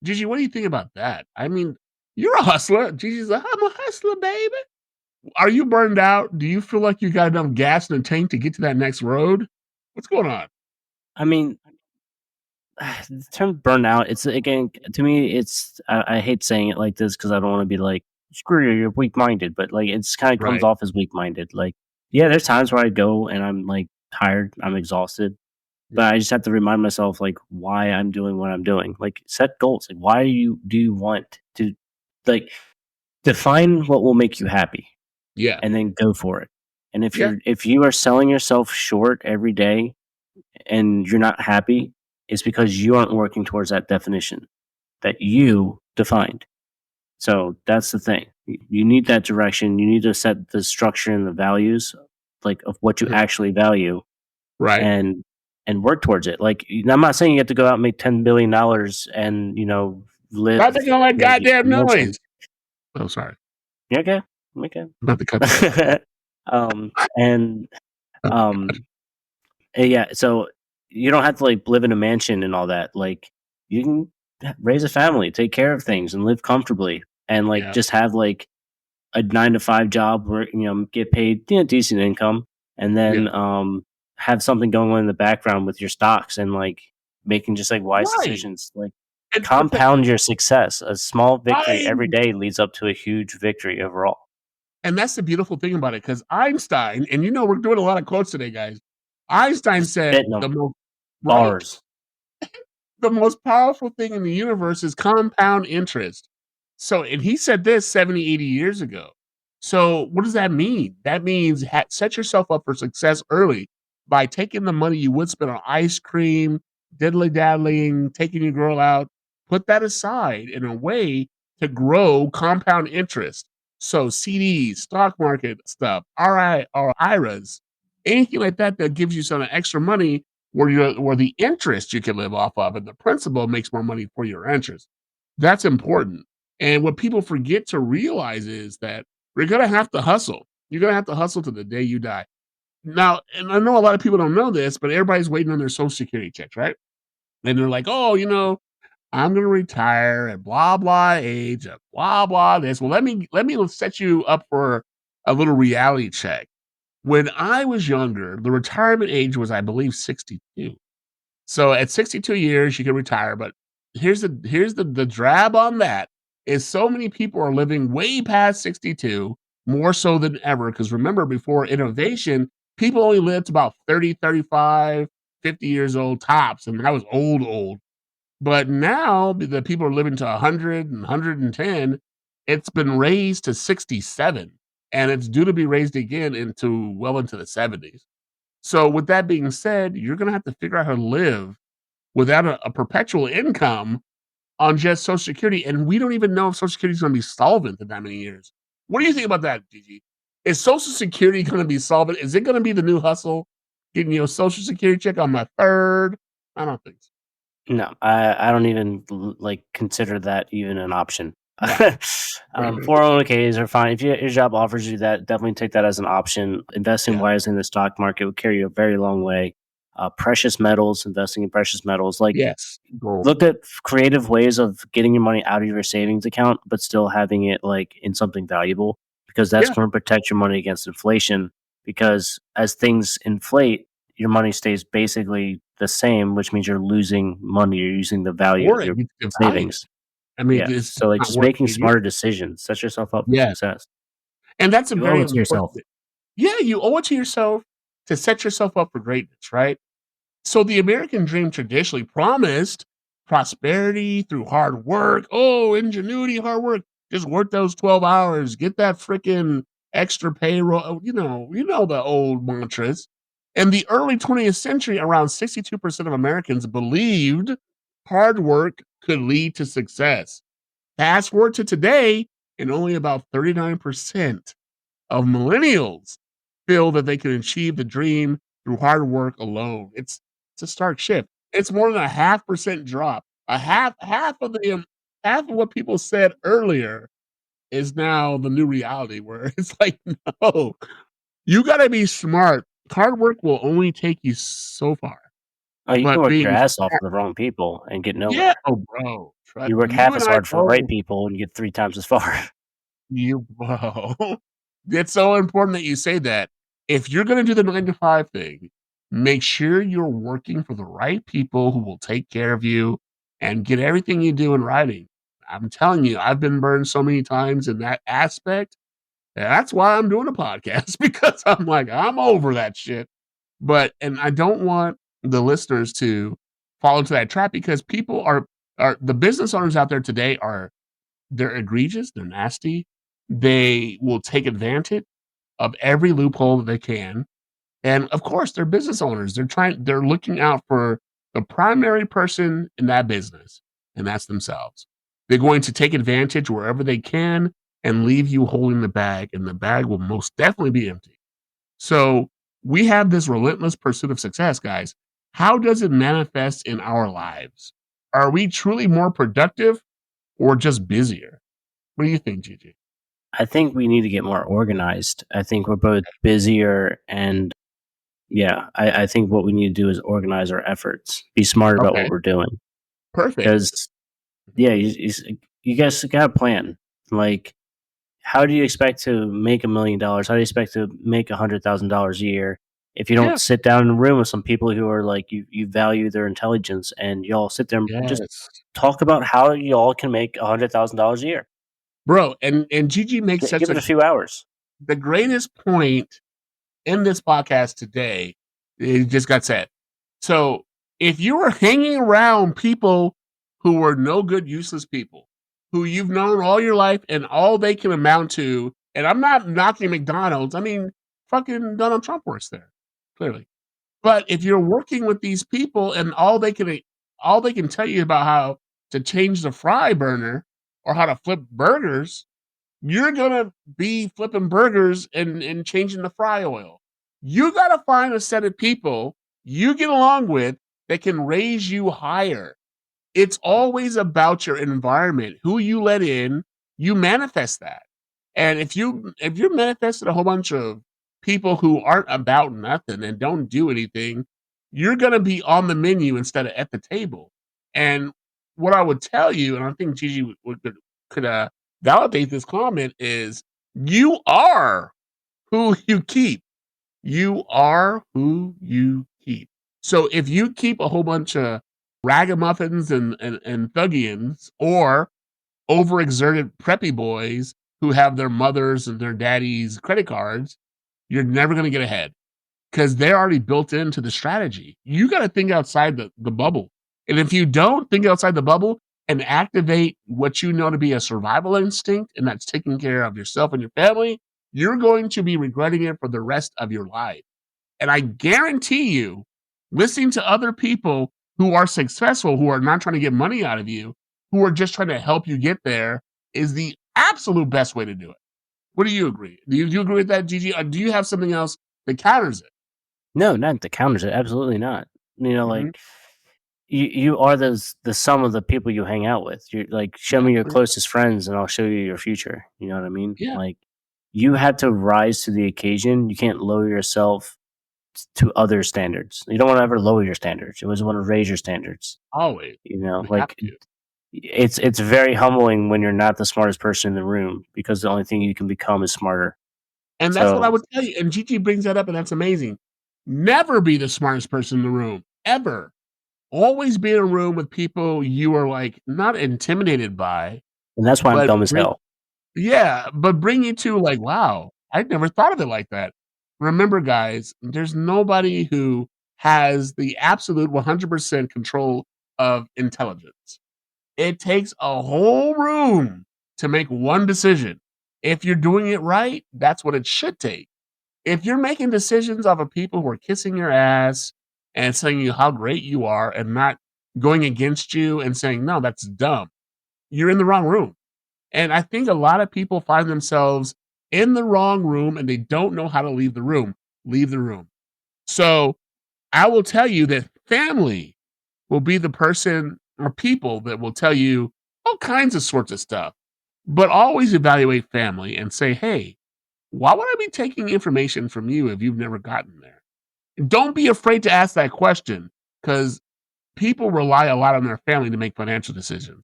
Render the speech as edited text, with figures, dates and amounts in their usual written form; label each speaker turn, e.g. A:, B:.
A: Gigi, what do you think about that? I mean, you're a hustler. Gigi's like, I'm a hustler, baby. Are you burned out? Do you feel like you got enough gas in the tank to get to that next road? What's going on?
B: I mean, the term burnout, it's again to me, it's I hate saying it like this because I don't want to be like screw you, you're weak minded, but like it's kind of comes
A: Right.
B: off as weak minded. Like, yeah, there's times where I go and I'm like tired, I'm exhausted, but I just have to remind myself like why I'm doing what I'm doing. Like set goals. Like why do you want to like define what will make you happy
A: Yeah.
B: and then go for it. And
A: Yeah.
B: if you are selling yourself short every day and you're not happy, it's because you aren't working towards that definition that you defined. So that's the thing. You need that direction. You need to set the structure and the values, like of what you
A: Mhm.
B: actually value,
A: Right.
B: and work towards it. Like I'm not saying you have to go out and make $10 billion and
A: Stop
B: live
A: making all that
B: like
A: goddamn
B: a mansion.
A: noise. Oh, sorry.
B: Yeah, okay, okay.
A: Not to cut you off.
B: And um, yeah, so you don't have to like live in a mansion and all that. Like you can raise a family, take care of things, and live comfortably, and like
A: Yeah.
B: just have like a 9 to 5 job where get paid decent income, and
A: Yeah.
B: then have something going on in the background with your stocks and like making just like wise
A: Right.
B: decisions. Like
A: But the
B: compound your success. A small victory
A: right.
B: every day leads up to a huge victory overall.
A: And that's the beautiful thing about it, because Einstein, and we're doing a lot of quotes today, guys. Einstein said
B: Spitting them
A: right?
B: bars.
A: The most powerful thing in the universe is compound interest. So, and he said this 70, 80 years ago. So, what does that mean? That means set yourself up for success early by taking the money you would spend on ice cream, diddly daddling, taking your girl out, put that aside in a way to grow compound interest. So, CDs, stock market stuff, RI or IRAs, anything like that that gives you some extra money where the interest you can live off of and the principal makes more money for your interest. That's important. And what people forget to realize is that you're gonna have to hustle. You're gonna have to hustle to the day you die. Now, and I know a lot of people don't know this, but everybody's waiting on their social security checks, right? And they're like, oh, I'm gonna retire at blah blah age, at blah blah this. Well, let me set you up for a little reality check. When I was younger, the retirement age was, I believe, 62. So at 62 years, you can retire. But here's the drab on that is so many people are living way past 62, more so than ever. Because remember, before innovation, people only lived to about 30, 35, 50 years old tops, and that was old, old. But now the people are living to 100 and 110. It's been raised to 67, and it's due to be raised again into the 70s. So with that being said, you're gonna have to figure out how to live without a perpetual income on just Social Security, and we don't even know if Social Security is gonna be solvent in that many years. What do you think about that, Gigi? Is Social Security gonna be solvent? Is it gonna be the new hustle? Getting your Social Security check on my third? I don't think so.
B: No, I don't even like consider that even an option.
A: Right. Right, right,
B: 401ks are fine. If your job offers you that, definitely take that as an option. Investing
A: yeah.
B: wisely in the stock market will carry you a very long way. Precious metals, investing in precious metals, like
A: Yes. Gold.
B: look at creative ways of getting your money out of your savings account, but still having it like in something valuable because that's
A: Yeah.
B: going to protect your money against inflation. Because as things inflate, your money stays basically the same, which means you're losing money. You're using the value
A: Or
B: of
A: it
B: your
A: needs to value.
B: savings.
A: I mean,
B: Yeah.
A: it's
B: So like
A: not
B: just
A: worth
B: making
A: it here.
B: smarter decisions, set yourself up for
A: Yeah.
B: success.
A: And that's a
B: You owe
A: very
B: it to
A: important
B: yourself.
A: thing. Yeah, you owe it to yourself to set yourself up for greatness, right? So the American dream traditionally promised prosperity through hard work. Oh, ingenuity, hard work. Just work those 12 hours, get that freaking extra payroll. You know the old mantras. In the early 20th century, around 62% of Americans believed hard work could lead to success. Fast forward to today, and only about 39% of millennials feel that they can achieve the dream through hard work alone. It's a stark shift. It's more than a 0.5% drop. A half of what people said earlier is now the new reality where it's like, no, you gotta be smart. Hard work will only take you so far.
B: Oh, you can
A: but
B: work your
A: being
B: ass off for the wrong people and get
A: yeah,
B: nowhere.
A: oh, bro, trust
B: You work
A: you
B: half
A: and
B: as
A: I
B: hard for the right
A: both.
B: people and you get 3 times as far.
A: You Whoa. It's so important that you say that. If you're gonna do the 9 to 5 thing, make sure you're working for the right people who will take care of you and get everything you do in writing. I'm telling you, I've been burned so many times in that aspect. That's why I'm doing a podcast because I'm like, I'm over that shit. And I don't want the listeners to fall into that trap because people are the business owners out there today are they're egregious, they're nasty. They will take advantage of every loophole that they can. And of course, they're business owners. They're looking out for the primary person in that business, and that's themselves. They're going to take advantage wherever they can and leave you holding the bag, and the bag will most definitely be empty. So we have this relentless pursuit of success, guys. How does it manifest in our lives? Are we truly more productive or just busier? What do you think, Gigi?
B: I think we need to get more organized. I think we're both busier and yeah, I think what we need to do is organize our efforts, be smart about what
A: Okay,
B: we're doing.
A: perfect.
B: Because, yeah, you guys got a plan. Like, how do you expect to make $1 million? How do you expect to make $100,000 a year if you don't
A: Yeah.
B: sit down in a room with some people who are like you value their intelligence and y'all sit there and just
A: Yes.
B: talk about how y'all can make $100,000 a year?
A: Bro, and Gigi makes such
B: Give it
A: a
B: a few hours.
A: the greatest point in this podcast today. It just got said. So if you were hanging around people who were no good, useless people, who you've known all your life and all they can amount to, and I'm not knocking McDonald's, I mean, fucking Donald Trump works there, clearly. But if you're working with these people and all they can tell you about how to change the fry burner or how to flip burgers, you're gonna be flipping burgers and changing the fry oil. You gotta find a set of people you get along with that can raise you higher. It's always about your environment. Who you let in, you manifest that. And if you're manifesting a whole bunch of people who aren't about nothing and don't do anything, you're gonna be on the menu instead of at the table. And what I would tell you, and I think Gigi could validate this comment, is you are who you keep. You are who you keep. So if you keep a whole bunch of ragamuffins and thuggians or overexerted preppy boys who have their mothers and their daddies' credit cards, you're never going to get ahead because they're already built into the strategy. You got to think outside the bubble. And if you don't think outside the bubble and activate what you know to be a survival instinct, and that's taking care of yourself and your family, you're going to be regretting it for the rest of your life. And I guarantee you, listening to other people who are successful, who are not trying to get money out of you, who are just trying to help you get there, is the absolute best way to do it. What do you agree? Do you agree with that, Gigi? Or do you have something else that counters it?
B: No, not the counters it. Absolutely not.
A: Mhm.
B: Like you are the sum of the people you hang out with. You're like, show me your
A: Exactly.
B: closest friends, and I'll show you your future. You know what I mean?
A: Yeah.
B: Like you have to rise to the occasion. You can't lower yourself to other standards. You don't want to ever lower your standards. You always want to raise your standards.
A: Always.
B: You know,
A: You have
B: like
A: to.
B: it's very humbling when you're not the smartest person in the room because the only thing you can become is smarter.
A: And that's what I
B: So,
A: would tell you. And Gigi brings that up, and that's amazing. Never be the smartest person in the room, ever. Always be in a room with people you are like not intimidated by,
B: and that's why I'm
A: but
B: dumb as hell.
A: yeah, but bring you to like, wow, I'd never thought of it like that. Remember, guys, there's nobody who has the absolute 100% control of intelligence. It takes a whole room to make one decision. If you're doing it right, that's what it should take. If you're making decisions off of people who are kissing your ass and saying you how great you are and not going against you and saying, no, that's dumb, you're in the wrong room. And I think a lot of people find themselves in the wrong room and they don't know how to leave the room. Leave the room. So I will tell you that family will be the person or people that will tell you all kinds of sorts of stuff. But always evaluate family and say, hey, why would I be taking information from you if you've never gotten there? Don't be afraid to ask that question because people rely a lot on their family to make financial decisions.